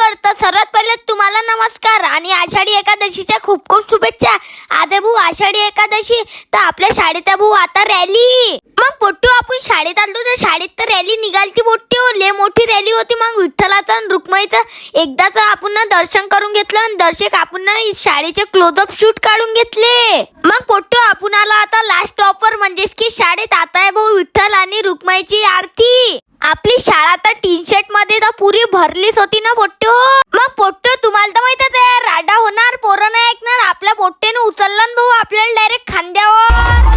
यूट्यूबवर. तर सर्वात पहिले तुम्हाला नमस्कार आणि आषाढी एकादशीच्या खूप खूप शुभेच्छा. आता भाऊ आषाढी एकादशी तर आपल्या शाळेत भाऊ आता रॅली. मग पोट्टू आपण शाळेत आलो तर शाळेत तर रॅली निघालती पोट्टू. लय मोठी रॅली होती. मग विठ्ठलाचं आणि रुक्माईचं एकदाच आपण दर्शन करून घेतलं आणि दर्शक आपण शाळेचे क्लोजअप शूट काढून घेतले. मग पोट्टू आपण आलो आता लास्ट स्टॉपवर म्हणजेच की शाळेत. आता आहे भाऊ विठ्ठल आणि रुक्माईची आरती. आपली शाळा तर टी शर्ट मध्ये तर पुरी भरलीच होती ना पोट्टू. मग पोट्टू तुम्हाला तर माहितच आहे राडा होणार, पोरं नाही ऐकणार. आपल्या पोट्टेने उचललं भाऊ आपल्याला डायरेक्ट खांद्यावर.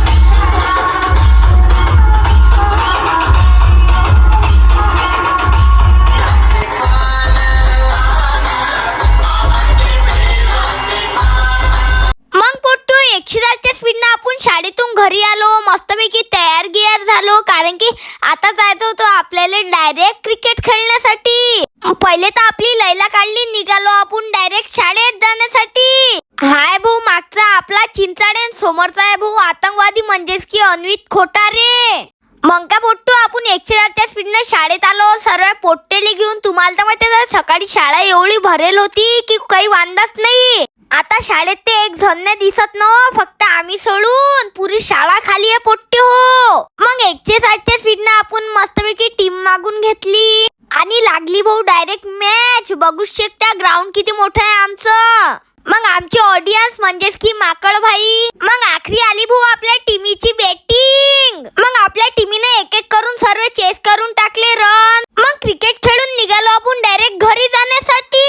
स्पीडनं आपण शाळेतून घरी आलो, मस्तपैकी तयार गियार झालो. कारण की आता जायचं होतं आपल्याला डायरेक्ट क्रिकेट खेळण्यासाठी. पहिले तर आपली लैला काढली, निघालो आपण डायरेक्ट शाळेत जाण्यासाठी. हाय भाऊ मागचा आपला चिंचाडे, समोरचा आहे भाऊ आतंकवादी म्हणजेच की अन्वित खोटारे. मग का पोट्टू आपण 108च्या स्पीडनं शाळेत आलो सर्व पोट्टेले घेऊन. तुम्हाला तर माहिती आहे सकाळी शाळा एवढी भरेल होती की काही वांदाच नाही. आता शाळेत ते एक जण नाही दिसत ना, फक्त आम्ही सोडून पुरी शाळा खाली आहे पोट्टे हो. मग 108च्या स्पीडनं आपण मस्तपैकी टीम मागून घेतली आणि लागली भाऊ डायरेक्ट मॅच. बघू शकता ग्राउंड किती मोठं आहे आमचं. मग आमची ऑडियन्स म्हणजेच की माकड भाई. मग आखरी आली भाऊ आपल्या टीमीची बॅटिंग. मग आपल्या टीमीने एक एक करून सर्व चेस करून टाकले रन. मग क्रिकेट खेळून निघालो आपण डायरेक्ट घरी जाण्यासाठी.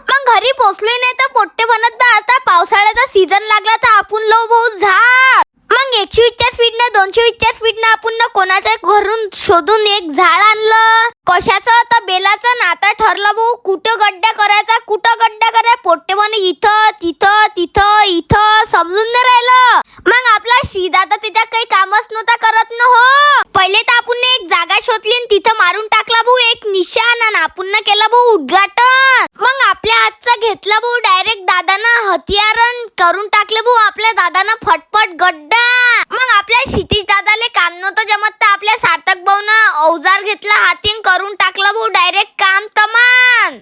मग घरी पोहोचलोय नाही तर पोट्टे बनत बा. आता पावसाळ्याचा सीझन लागला तर आपण लो भाऊ झाड. मग 120च्या स्पीडनं 220च्या स्पीडनं आपण कोणाच्या घरून शोधून एक झाड आणलं. कशाचं तर बेलाचं. नाता ठरलं भाऊ कुठं गड्डा करायचा, कुठं गड्डा करायचा. पोट्टे म्हणे इथं तिथं तिथं इथं समजून नाही राहिलं. मग आपला श्रीदादा त्याच्या काही कामच नव्हता करत ना हो. पहिले तर आपण एक जागा शोधली आणि तिथं मारून टाकला भाऊ एक निशाण आणि आपण केलं भाऊ उद्घाटन. मग आपल्या हातचा घेतला भाऊ डायरेक्ट दादानं हथियार करून टाकले भाऊ आपल्या दादानं फटफट गड्डा. मग आपल्या क्षितिज दादाले काम नव्हतं जमत तर आपल्या सार्थक भाऊनं अवजार घेतला हातीन करून टाकला भाऊ डायरेक्ट काम तमान.